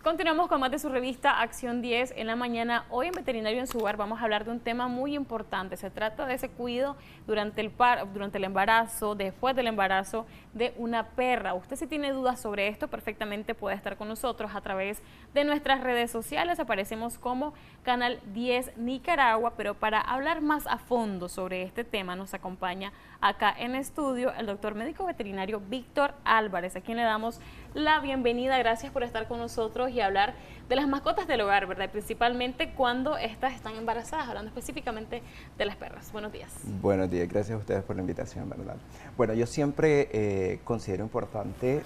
Continuamos con más de su revista Acción 10 en la mañana. Hoy en Veterinario en su Hogar vamos a hablar de un tema muy importante. Se trata de ese cuidado durante el embarazo, después del embarazo de una perra. Usted si tiene dudas sobre esto, perfectamente puede estar con nosotros a través de nuestras redes sociales. Aparecemos como Canal 10 Nicaragua, pero para hablar más a fondo sobre este tema nos acompaña acá en estudio el doctor médico veterinario Víctor Álvarez, a quien le damos la bienvenida. Gracias por estar con nosotros y hablar de las mascotas del hogar, ¿verdad? Y principalmente cuando estas están embarazadas, hablando específicamente de las perras. Buenos días. Buenos días, gracias a ustedes por la invitación, ¿verdad? Bueno, yo siempre considero importante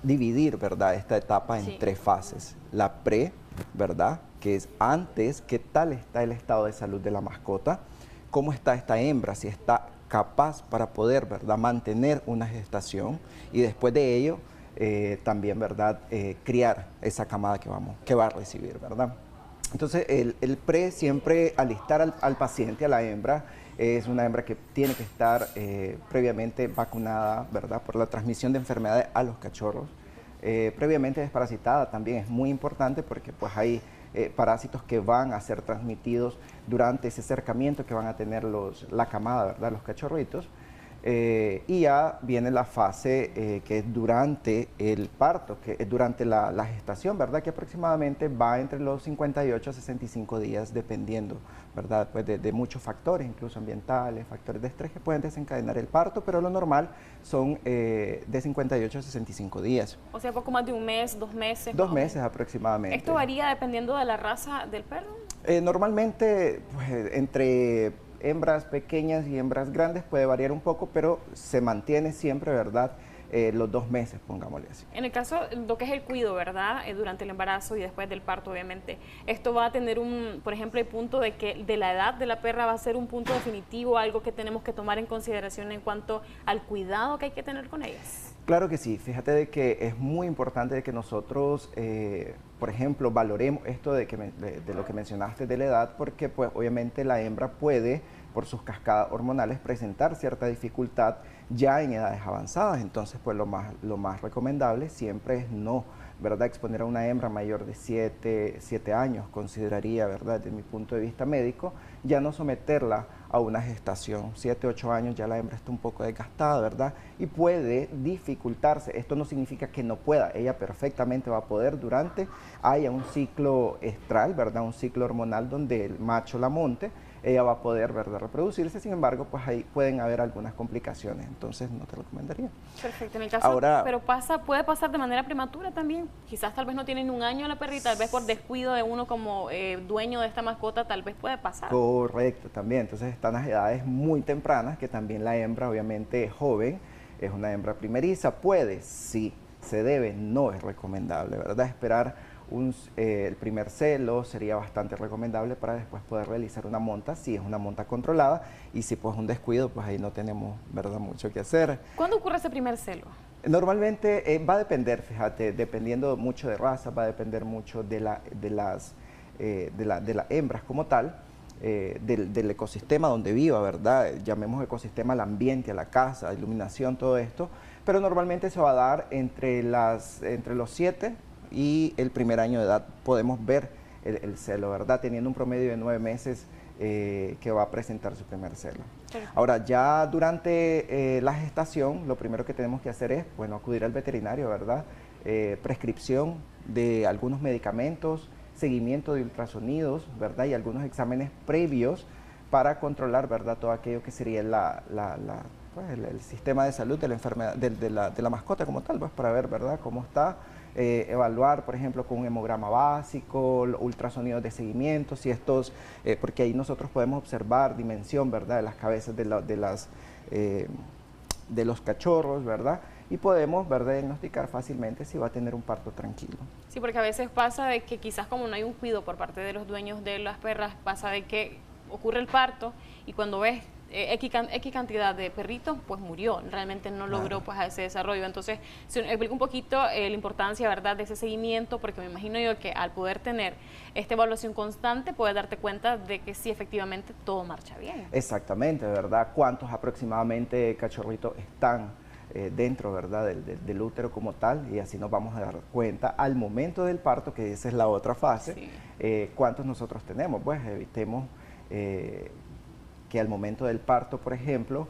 dividir, ¿verdad?, esta etapa en tres fases. La pre, ¿verdad?, que es antes, qué tal está el estado de salud de la mascota, cómo está esta hembra, si está capaz para poder, ¿verdad?, mantener una gestación, y después de ello también, ¿verdad?, criar esa camada que va a recibir, ¿verdad? Entonces, el pre siempre alistar al paciente, a la hembra, es una hembra que tiene que estar previamente vacunada, ¿verdad?, por la transmisión de enfermedades a los cachorros. Previamente desparasitada también es muy importante porque pues hay parásitos que van a ser transmitidos durante ese acercamiento que van a tener la camada, ¿verdad?, los cachorritos. Y ya viene la fase que es durante el parto, que es durante la gestación, ¿verdad?, que aproximadamente va entre los 58 a 65 días, dependiendo, ¿verdad?, pues de muchos factores, incluso ambientales, factores de estrés que pueden desencadenar el parto, pero lo normal son de 58 a 65 días. O sea, poco más de un mes, 2 meses. 2 meses aproximadamente. ¿Esto varía dependiendo de la raza del perro? Normalmente, pues, entre hembras pequeñas y hembras grandes puede variar un poco, pero se mantiene siempre, ¿verdad?, los 2 meses, pongámosle así. En el caso, lo que es el cuidado, ¿verdad?, durante el embarazo y después del parto, obviamente, esto va a tener por ejemplo, el punto de que de la edad de la perra va a ser un punto definitivo, algo que tenemos que tomar en consideración en cuanto al cuidado que hay que tener con ellas. Claro que sí, fíjate de que es muy importante de que nosotros, por ejemplo, valoremos esto de lo que mencionaste de la edad, porque pues obviamente la hembra puede, por sus cascadas hormonales, presentar cierta dificultad ya en edades avanzadas. Entonces pues lo más recomendable siempre es no, ¿verdad?, exponer a una hembra mayor de 7 años, consideraría, ¿verdad?, desde mi punto de vista médico, ya no someterla a una gestación. 7, 8 años ya la hembra está un poco desgastada, ¿verdad?, y puede dificultarse. Esto no significa que no pueda, ella perfectamente va a poder haya un ciclo estral, ¿verdad?, un ciclo hormonal donde el macho la monte, ella va a poder, ¿verdad?, reproducirse. Sin embargo, pues ahí pueden haber algunas complicaciones, entonces no te recomendaría. Perfecto, en el caso, pero puede pasar de manera prematura también. Quizás tal vez no tienen un año la perrita, tal vez por descuido de uno como dueño de esta mascota, tal vez puede pasar. Correcto, también. Entonces están las edades muy tempranas, que también la hembra obviamente es joven, es una hembra primeriza, puede, sí, se debe, no es recomendable, ¿verdad? Esperar el primer celo sería bastante recomendable para después poder realizar una monta, si es una monta controlada, y si pues un descuido, pues ahí no tenemos, ¿verdad?, mucho que hacer. ¿Cuándo ocurre ese primer celo? Normalmente va a depender, fíjate, dependiendo mucho de raza, va a depender mucho de las hembras como tal, del ecosistema donde viva, ¿verdad? Llamemos ecosistema al ambiente, a la casa, a iluminación, todo esto, pero normalmente se va a dar entre los 7 y el primer año de edad podemos ver el celo, ¿verdad?, teniendo un promedio de 9 meses que va a presentar su primer celo. Ahora, ya durante la gestación, lo primero que tenemos que hacer es, bueno, acudir al veterinario, ¿verdad?, prescripción de algunos medicamentos, seguimiento de ultrasonidos, ¿verdad?, y algunos exámenes previos para controlar, ¿verdad?, todo aquello que sería pues, el sistema de salud de la enfermedad, de la mascota como tal, pues para ver, ¿verdad?, cómo está. Evaluar, por ejemplo, con un hemograma básico, ultrasonidos de seguimiento, si estos, porque ahí nosotros podemos observar dimensión, ¿verdad?, de las cabezas de los cachorros, ¿verdad?, y podemos, ¿verdad?, diagnosticar fácilmente si va a tener un parto tranquilo. Sí, porque a veces pasa de que quizás como no hay un cuidado por parte de los dueños de las perras, pasa de que ocurre el parto y cuando ves X cantidad de perritos, pues murió, realmente no logró pues ese desarrollo. Entonces, se explica un poquito la importancia, ¿verdad?, de ese seguimiento, porque me imagino yo que al poder tener esta evaluación constante, puedes darte cuenta de que sí, efectivamente, todo marcha bien. Exactamente, ¿verdad? ¿Cuántos aproximadamente cachorritos están dentro, ¿verdad?, del útero como tal, y así nos vamos a dar cuenta al momento del parto, que esa es la otra fase, sí. Cuántos nosotros tenemos. Pues evitemos que al momento del parto, por ejemplo,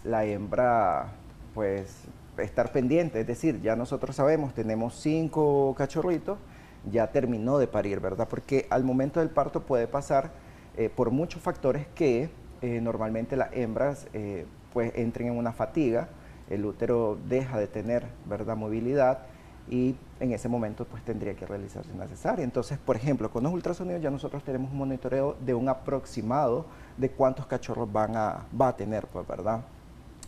la hembra, pues, estar pendiente, es decir, ya nosotros sabemos, tenemos 5 cachorritos, ya terminó de parir, ¿verdad? Porque al momento del parto puede pasar por muchos factores que normalmente las hembras pues entren en una fatiga, el útero deja de tener, ¿verdad?, movilidad, y en ese momento pues tendría que realizarse una cesárea. Entonces, por ejemplo, con los ultrasonidos ya nosotros tenemos un monitoreo de un aproximado de cuántos cachorros va a tener, pues, ¿verdad?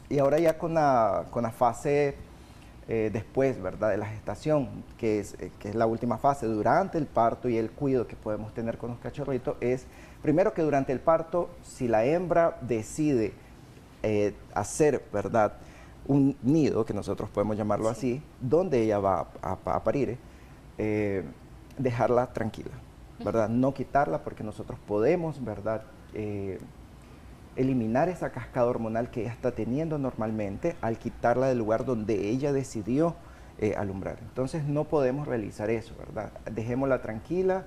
Y ahora ya con la fase después, ¿verdad?, de la gestación, que es la última fase, durante el parto y el cuidado que podemos tener con los cachorritos, es primero que durante el parto, si la hembra decide hacer, ¿verdad?, un nido, que nosotros podemos llamarlo así, donde ella va a parir, dejarla tranquila, ¿verdad? No quitarla, porque nosotros podemos, ¿verdad?, eliminar esa cascada hormonal que ella está teniendo normalmente al quitarla del lugar donde ella decidió alumbrar. Entonces no podemos realizar eso, ¿verdad? Dejémosla tranquila.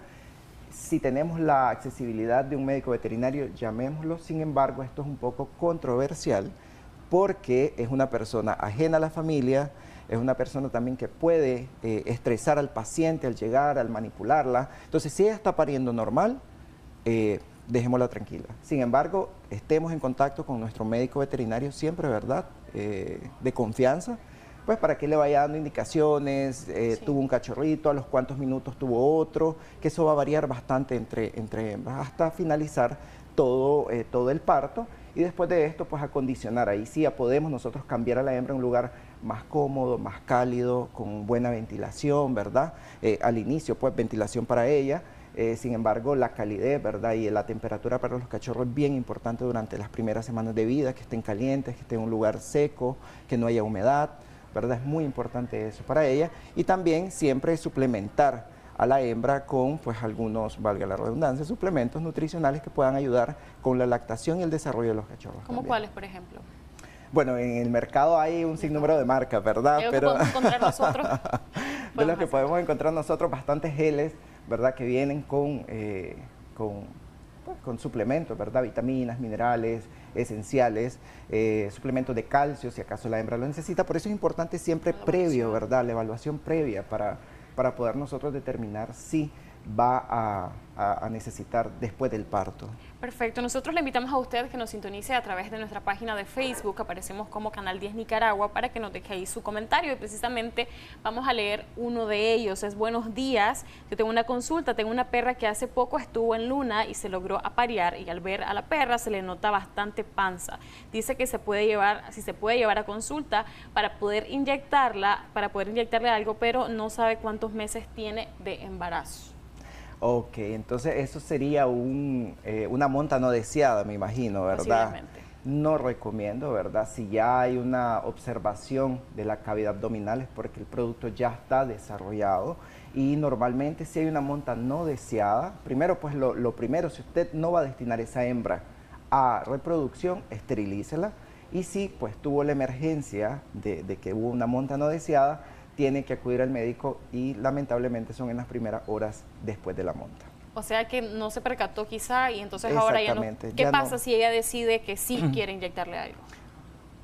Si tenemos la accesibilidad de un médico veterinario, llamémoslo. Sin embargo, esto es un poco controversial porque es una persona ajena a la familia, es una persona también que puede estresar al paciente al llegar, al manipularla. Entonces, si ella está pariendo normal, dejémosla tranquila. Sin embargo, estemos en contacto con nuestro médico veterinario siempre, ¿verdad?, de confianza, pues para que le vaya dando indicaciones, sí. Tuvo un cachorrito, a los cuántos minutos tuvo otro, que eso va a variar bastante entre hembras, hasta finalizar todo el parto, y después de esto, pues acondicionar. Ahí sí ya podemos nosotros cambiar a la hembra a un lugar más cómodo, más cálido, con buena ventilación, ¿verdad? Al inicio, pues ventilación para ella. Sin embargo, la calidez, ¿verdad?, y la temperatura para los cachorros es bien importante durante las primeras semanas de vida, que estén calientes, que estén en un lugar seco, que no haya humedad, ¿verdad? Es muy importante eso para ella. Y también siempre suplementar a la hembra con, pues, algunos, valga la redundancia, suplementos nutricionales que puedan ayudar con la lactación y el desarrollo de los cachorros. ¿Cómo también. ¿Cuáles, por ejemplo? Bueno, en el mercado hay un sinnúmero de marcas, ¿verdad? Pero podemos encontrar nosotros. De los que podemos encontrar nosotros, bastantes geles, ¿verdad?, que vienen con suplementos, ¿verdad?, vitaminas, minerales, esenciales, suplementos de calcio, si acaso la hembra lo necesita. Por eso es importante siempre previo, ¿verdad?, la evaluación previa para poder nosotros determinar si va a necesitar después del parto. Perfecto, nosotros le invitamos a usted que nos sintonice a través de nuestra página de Facebook, aparecemos como Canal 10 Nicaragua, para que nos deje ahí su comentario, y precisamente vamos a leer uno de ellos. Es: buenos días, yo tengo una consulta, tengo una perra que hace poco estuvo en luna y se logró aparear, y al ver a la perra se le nota bastante panza. Dice que si se puede llevar a consulta para poder inyectarle algo, pero no sabe cuántos meses tiene de embarazo. Ok, entonces eso sería una monta no deseada, me imagino, ¿verdad? No recomiendo, ¿verdad? Si ya hay una observación de la cavidad abdominal es porque el producto ya está desarrollado, y normalmente si hay una monta no deseada, primero, pues lo primero, si usted no va a destinar esa hembra a reproducción, esterilícela, y si pues tuvo la emergencia de que hubo una monta no deseada, tiene que acudir al médico, y lamentablemente son en las primeras horas después de la monta. O sea que no se percató quizá, y entonces ahora ya no. ¿Qué pasa si ella decide que sí quiere inyectarle algo?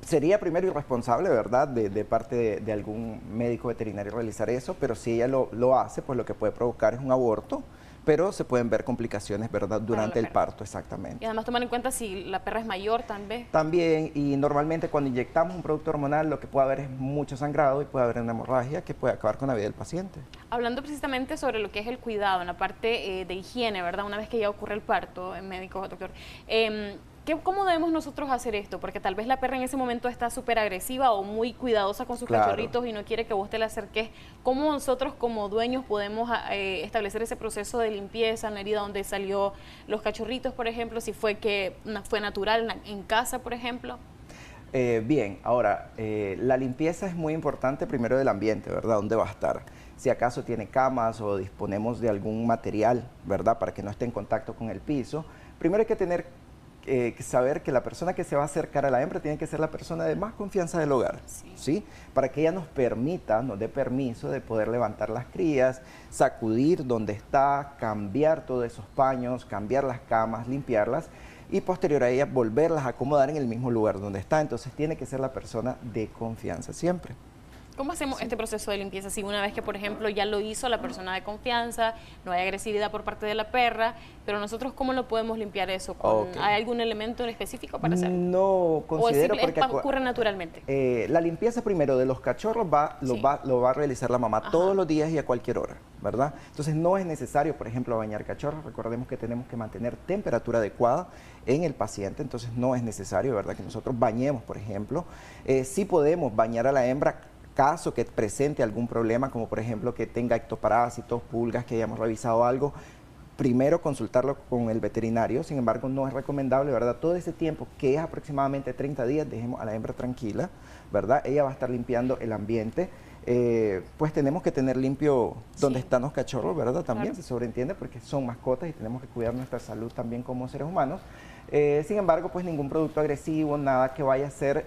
Sería primero irresponsable, ¿verdad?, de parte de algún médico veterinario realizar eso, pero si ella lo hace, pues lo que puede provocar es un aborto, pero se pueden ver complicaciones, ¿verdad?, durante el parto, exactamente. Y además tomar en cuenta si la perra es mayor también. También, y normalmente cuando inyectamos un producto hormonal, lo que puede haber es mucho sangrado y puede haber una hemorragia que puede acabar con la vida del paciente. Hablando precisamente sobre lo que es el cuidado en la parte de higiene, ¿verdad?, una vez que ya ocurre el parto, médico, doctor, ¿cómo debemos nosotros hacer esto? Porque tal vez la perra en ese momento está súper agresiva o muy cuidadosa con sus cachorritos y no quiere que vos te le acerques. ¿Cómo nosotros como dueños podemos establecer ese proceso de limpieza en la herida donde salió los cachorritos, por ejemplo, si fue natural en casa, por ejemplo? Bien, ahora, la limpieza es muy importante primero del ambiente, ¿verdad?, dónde va a estar. Si acaso tiene camas o disponemos de algún material, ¿verdad?, para que no esté en contacto con el piso, primero hay que tener que saber que la persona que se va a acercar a la hembra tiene que ser la persona de más confianza del hogar, ¿sí? Para que ella nos permita, nos dé permiso de poder levantar las crías, sacudir donde está, cambiar todos esos paños, cambiar las camas, limpiarlas y posterior a ella volverlas a acomodar en el mismo lugar donde está. Entonces tiene que ser la persona de confianza siempre. ¿Cómo hacemos este proceso de limpieza? Si una vez que, por ejemplo, ya lo hizo la persona de confianza, no hay agresividad por parte de la perra, pero nosotros, ¿cómo lo podemos limpiar eso? ¿Hay algún elemento en específico para hacerlo? No considero, porque ocurre naturalmente. La limpieza primero de los cachorros lo va a realizar la mamá todos los días y a cualquier hora, ¿verdad? Entonces no es necesario, por ejemplo, bañar cachorros. Recordemos que tenemos que mantener temperatura adecuada en el paciente, entonces no es necesario, ¿verdad?, que nosotros bañemos, por ejemplo. Sí podemos bañar a la hembra caso que presente algún problema, como por ejemplo que tenga ectoparásitos, pulgas, que hayamos revisado algo. Primero consultarlo con el veterinario, sin embargo no es recomendable, ¿verdad? Todo ese tiempo, que es aproximadamente 30 días, dejemos a la hembra tranquila, ¿verdad? Ella va a estar limpiando el ambiente. Pues tenemos que tener limpio donde están los cachorros, ¿verdad? También se sobreentiende porque son mascotas y tenemos que cuidar nuestra salud también como seres humanos. Sin embargo, pues ningún producto agresivo, nada que vaya a ser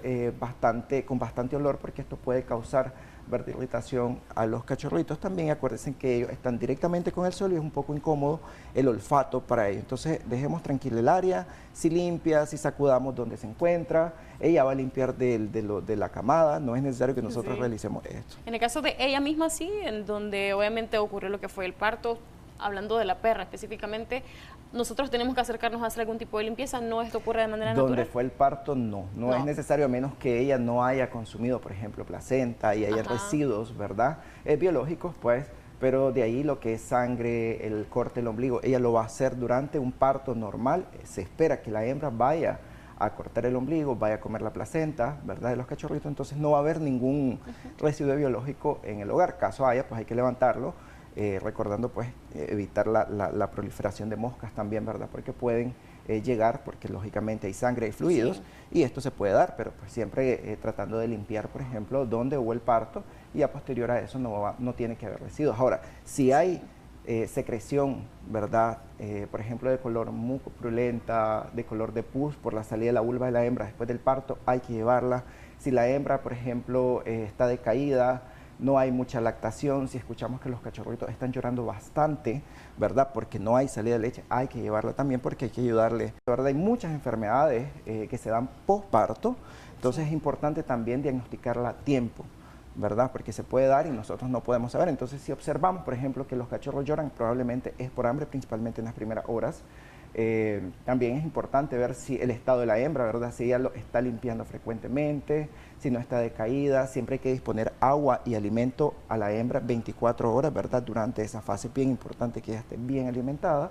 con bastante olor, porque esto puede causar irritación a los cachorritos. También acuérdense que ellos están directamente con el sol y es un poco incómodo el olfato para ellos. Entonces dejemos tranquila el área, si limpia, si sacudamos donde se encuentra, ella va a limpiar de la camada, no es necesario que nosotros realicemos esto. En el caso de ella misma sí, en donde obviamente ocurrió lo que fue el parto, hablando de la perra específicamente, nosotros tenemos que acercarnos a hacer algún tipo de limpieza, ¿no esto ocurre de manera natural? Donde fue el parto, no es necesario, a menos que ella no haya consumido, por ejemplo, placenta y haya residuos, ¿verdad? Biológicos, pues, pero de ahí lo que es sangre, el corte del ombligo, ella lo va a hacer durante un parto normal. Se espera que la hembra vaya a cortar el ombligo, vaya a comer la placenta, ¿verdad?, de los cachorritos, entonces no va a haber ningún residuo biológico en el hogar. Caso haya, pues hay que levantarlo, recordando pues evitar la proliferación de moscas también, ¿verdad?, porque pueden llegar, porque lógicamente hay sangre y fluidos, y esto se puede dar, pero pues siempre tratando de limpiar, por ejemplo, donde hubo el parto, y a posterior a eso no tiene que haber residuos. Ahora, si hay secreción, ¿verdad?, por ejemplo, de color mucopurulenta, de color de pus por la salida de la vulva de la hembra después del parto, hay que llevarla. Si la hembra, por ejemplo, está decaída, no hay mucha lactación, si escuchamos que los cachorritos están llorando bastante, ¿verdad?, porque no hay salida de leche, hay que llevarla también porque hay que ayudarle. ¿Verdad? Hay muchas enfermedades que se dan postparto, entonces es importante también diagnosticarla a tiempo, ¿verdad?, porque se puede dar y nosotros no podemos saber. Entonces, si observamos, por ejemplo, que los cachorros lloran, probablemente es por hambre, principalmente en las primeras horas. También es importante ver si el estado de la hembra, ¿verdad?, si ella lo está limpiando frecuentemente, si no está decaída. Siempre hay que disponer agua y alimento a la hembra 24 horas, ¿verdad?, durante esa fase. Bien importante que ella esté bien alimentada,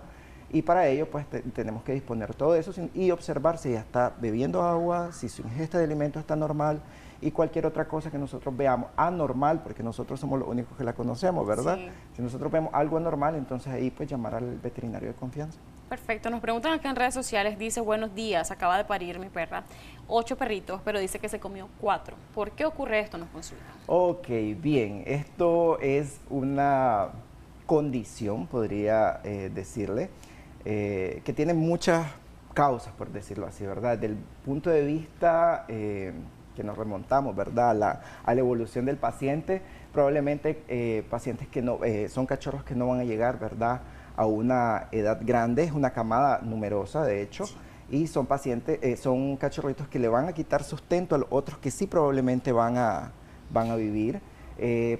y para ello pues tenemos que disponer todo eso y observar si ella está bebiendo agua, si su ingesta de alimentos está normal, y cualquier otra cosa que nosotros veamos anormal, porque nosotros somos los únicos que la conocemos, ¿verdad? Si nosotros vemos algo anormal, entonces ahí pues llamar al veterinario de confianza. Perfecto, nos preguntan acá en redes sociales, dice: buenos días, acaba de parir mi perra, 8 perritos, pero dice que se comió 4. ¿Por qué ocurre esto? Nos consultan. Ok, bien, esto es una condición, podría decirle, que tiene muchas causas, por decirlo así, ¿verdad? Desde el punto de vista que nos remontamos, ¿verdad?, a la evolución del paciente, probablemente pacientes que no, son cachorros que no van a llegar, ¿verdad?, a una edad grande, es una camada numerosa, de hecho, y son pacientes, son cachorritos que le van a quitar sustento a los otros que sí probablemente van a vivir.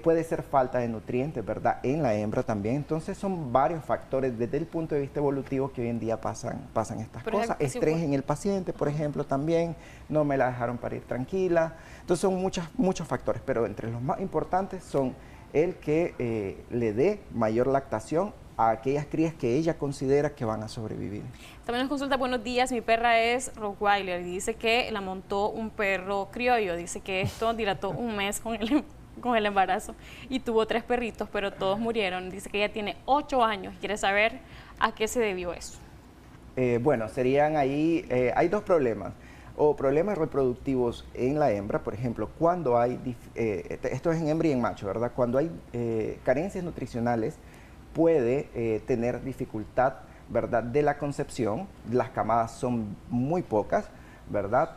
Puede ser falta de nutrientes, ¿verdad?, en la hembra también. Entonces son varios factores desde el punto de vista evolutivo que hoy en día pasan estas cosas. Estrés en el paciente, por ejemplo, también, no me la dejaron parir tranquila. Entonces son muchos factores, pero entre los más importantes son el que le dé mayor lactación a aquellas crías que ella considera que van a sobrevivir. También nos consulta: buenos días, mi perra es Rottweiler y dice que la montó un perro criollo, dice que esto dilató un mes con el embarazo y tuvo 3 perritos, pero todos murieron. Dice que ella tiene 8 años y quiere saber a qué se debió eso. Bueno, serían ahí, hay 2 problemas, o problemas reproductivos en la hembra, por ejemplo, cuando hay, esto es en hembra y en macho, ¿verdad?, cuando hay carencias nutricionales, puede tener dificultad, ¿verdad?, de la concepción, las camadas son muy pocas, ¿verdad?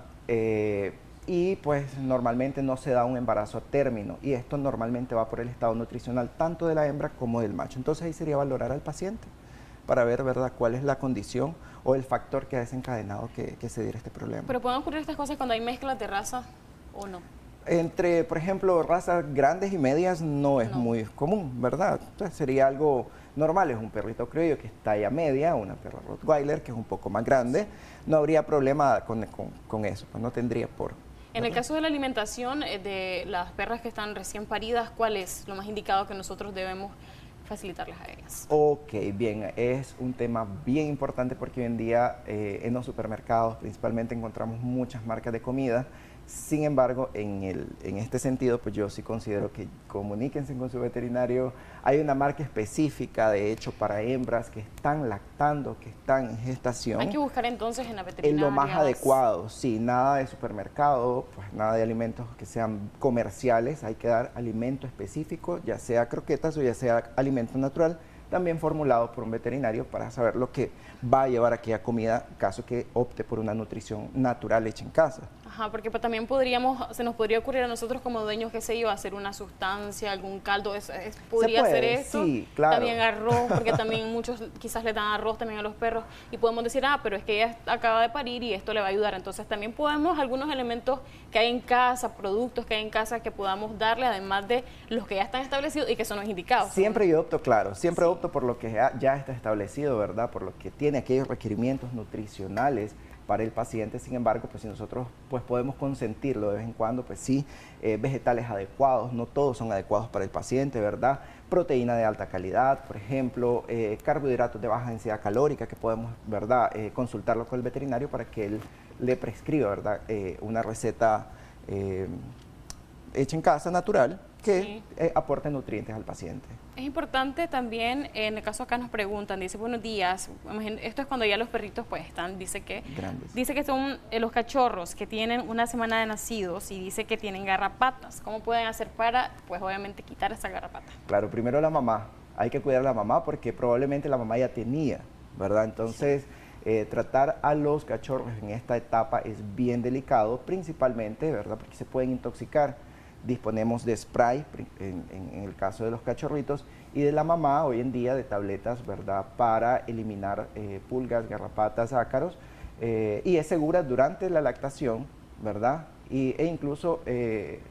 Y pues normalmente no se da un embarazo a término y esto normalmente va por el estado nutricional tanto de la hembra como del macho. Entonces ahí sería valorar al paciente para ver, ¿verdad?, cuál es la condición o el factor que ha desencadenado que se diera este problema. ¿Pero pueden ocurrir estas cosas cuando hay mezcla de raza o no? Entre, por ejemplo, razas grandes y medias no es muy común, ¿verdad? Entonces sería algo normal, es un perrito criollo que es talla media, una perra Rottweiler que es un poco más grande, no habría problema con eso, pues no tendría por... En el caso de la alimentación de las perras que están recién paridas, ¿cuál es lo más indicado que nosotros debemos facilitarles a ellas? Ok, bien, es un tema bien importante porque hoy en día en los supermercados principalmente encontramos muchas marcas de comida. Sin embargo, en este sentido, pues yo sí considero que comuníquense con su veterinario. Hay una marca específica, de hecho, para hembras que están lactando, que están en gestación. Hay que buscar entonces en la veterinaria. En lo más adecuado, sí, nada de supermercado, pues nada de alimentos que sean comerciales. Hay que dar alimento específico, ya sea croquetas o ya sea alimento natural, también formulado por un veterinario para saber lo que va a llevar aquella comida, caso que opte por una nutrición natural hecha en casa. Ajá, porque pues, también se nos podría ocurrir a nosotros como dueños, qué sé yo, hacer una sustancia, algún caldo, podría ser esto. Sí, claro. También arroz, porque también muchos quizás le dan arroz también a los perros y podemos decir, pero es que ella acaba de parir y esto le va a ayudar. Entonces también podemos algunos elementos que hay en casa, productos que hay en casa que podamos darle, además de los que ya están establecidos y que son los indicados. Siempre yo opto, claro, siempre opto por lo que ya está establecido, ¿verdad? Por lo que tiene aquellos requerimientos nutricionales para el paciente. Sin embargo, pues si nosotros pues podemos consentirlo de vez en cuando, pues sí, vegetales adecuados, no todos son adecuados para el paciente, ¿verdad? Proteína de alta calidad, por ejemplo, carbohidratos de baja densidad calórica que podemos, ¿verdad?, consultarlo con el veterinario para que él le prescriba, ¿verdad?, una receta hecha en casa, natural, que aporte nutrientes al paciente. Es importante también, en el caso acá nos preguntan, dice, buenos días, esto es cuando ya los perritos pues están, dice que son los cachorros que tienen una semana de nacidos y dice que tienen garrapatas. ¿Cómo pueden hacer para, pues obviamente, quitar esa garrapata? Claro, primero la mamá, hay que cuidar a la mamá porque probablemente la mamá ya tenía, ¿verdad? Entonces, tratar a los cachorros en esta etapa es bien delicado, principalmente, ¿verdad?, porque se pueden intoxicar. Disponemos de spray en el caso de los cachorritos y de la mamá hoy en día de tabletas, ¿verdad?, para eliminar pulgas, garrapatas, ácaros y es segura durante la lactación, ¿verdad?, e incluso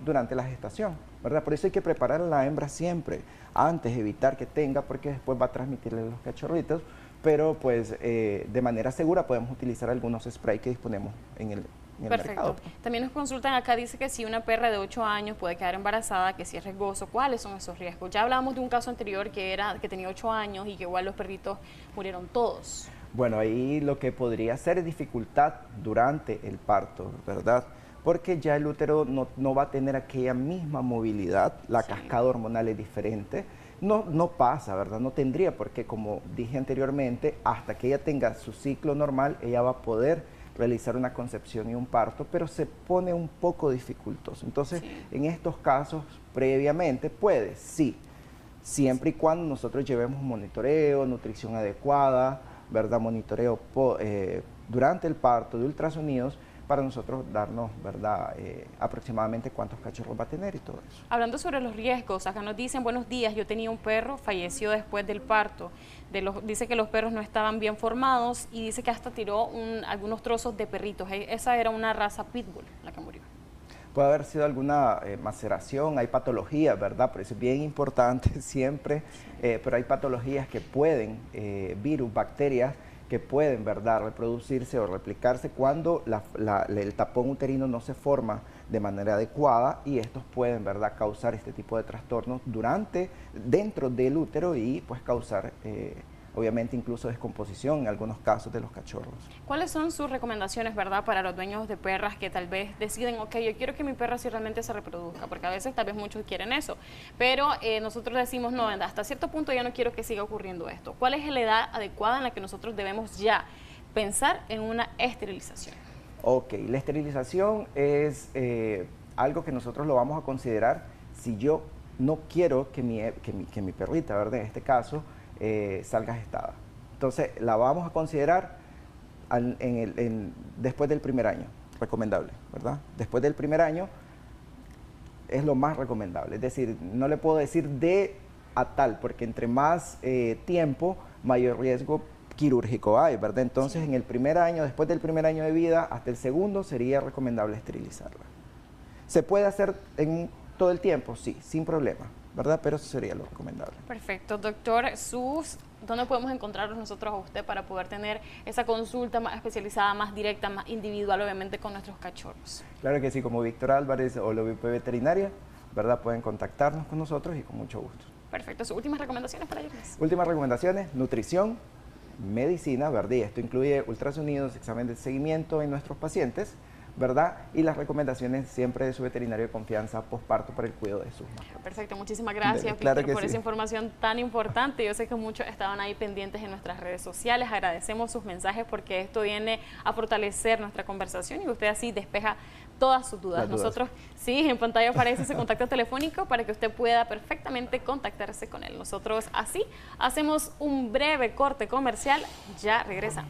durante la gestación, ¿verdad? Por eso hay que preparar a la hembra siempre, antes, evitar que tenga, porque después va a transmitirle a los cachorritos, pero pues de manera segura podemos utilizar algunos sprays que disponemos en el mercado. También nos consultan acá, dice que si una perra de 8 años puede quedar embarazada, que si es riesgoso, ¿cuáles son esos riesgos? Ya hablábamos de un caso anterior que tenía 8 años y que igual los perritos murieron todos. Bueno, ahí lo que podría ser es dificultad durante el parto, ¿verdad? Porque ya el útero no va a tener aquella misma movilidad, la cascada hormonal es diferente. No pasa, ¿verdad? No tendría porque, como dije anteriormente, hasta que ella tenga su ciclo normal, ella va a poder realizar una concepción y un parto, pero se pone un poco dificultoso. Entonces, en estos casos, previamente puede, sí, siempre y cuando nosotros llevemos monitoreo, nutrición adecuada, ¿verdad? Monitoreo durante el parto de ultrasonidos, para nosotros darnos, ¿verdad?, aproximadamente cuántos cachorros va a tener y todo eso. Hablando sobre los riesgos, acá nos dicen, buenos días, yo tenía un perro, falleció después del parto, dice que los perros no estaban bien formados y dice que hasta tiró algunos trozos de perritos. Esa era una raza pitbull la que murió. Puede haber sido alguna maceración, hay patologías, ¿verdad? Por eso es bien importante siempre, pero hay patologías que pueden, virus, bacterias, que pueden, ¿verdad?, reproducirse o replicarse cuando el tapón uterino no se forma de manera adecuada y estos pueden, ¿verdad?, causar este tipo de trastornos dentro del útero y pues causar obviamente incluso descomposición en algunos casos de los cachorros. ¿Cuáles son sus recomendaciones, verdad, para los dueños de perras que tal vez deciden, ok, yo quiero que mi perra sí realmente se reproduzca? Porque a veces tal vez muchos quieren eso, pero nosotros decimos, no, hasta cierto punto ya no quiero que siga ocurriendo esto. ¿Cuál es la edad adecuada en la que nosotros debemos ya pensar en una esterilización? Ok, la esterilización es algo que nosotros lo vamos a considerar si yo no quiero que mi perrita, ¿verdad?, en este caso, salga gestada. Entonces, la vamos a considerar después del primer año, recomendable, ¿verdad? Después del primer año es lo más recomendable. Es decir, no le puedo decir de a tal, porque entre más tiempo, mayor riesgo quirúrgico hay, ¿verdad? Entonces, en el primer año, después del primer año de vida, hasta el segundo, sería recomendable esterilizarla. ¿Se puede hacer en todo el tiempo? Sí, sin problema, ¿verdad? Pero eso sería lo recomendable. Perfecto. Doctor, ¿dónde podemos encontrarnos nosotros a usted para poder tener esa consulta más especializada, más directa, más individual, obviamente, con nuestros cachorros? Claro que sí, como Víctor Álvarez o LOVP Veterinaria, ¿verdad? Pueden contactarnos con nosotros y con mucho gusto. Perfecto. ¿Sus últimas recomendaciones para ellos? Últimas recomendaciones, nutrición, medicina, ¿verdad? Y esto incluye ultrasonidos, examen de seguimiento en nuestros pacientes, ¿verdad? Y las recomendaciones siempre de su veterinario de confianza posparto para el cuidado de sus mascotas. Perfecto, muchísimas gracias, Claro Víctor, que por sí. esa información tan importante. Yo sé que muchos estaban ahí pendientes en nuestras redes sociales. Agradecemos sus mensajes porque esto viene a fortalecer nuestra conversación y usted así despeja todas sus dudas. Nosotros, sí, en pantalla aparece ese contacto telefónico para que usted pueda perfectamente contactarse con él. Nosotros así hacemos un breve corte comercial, ya regresamos.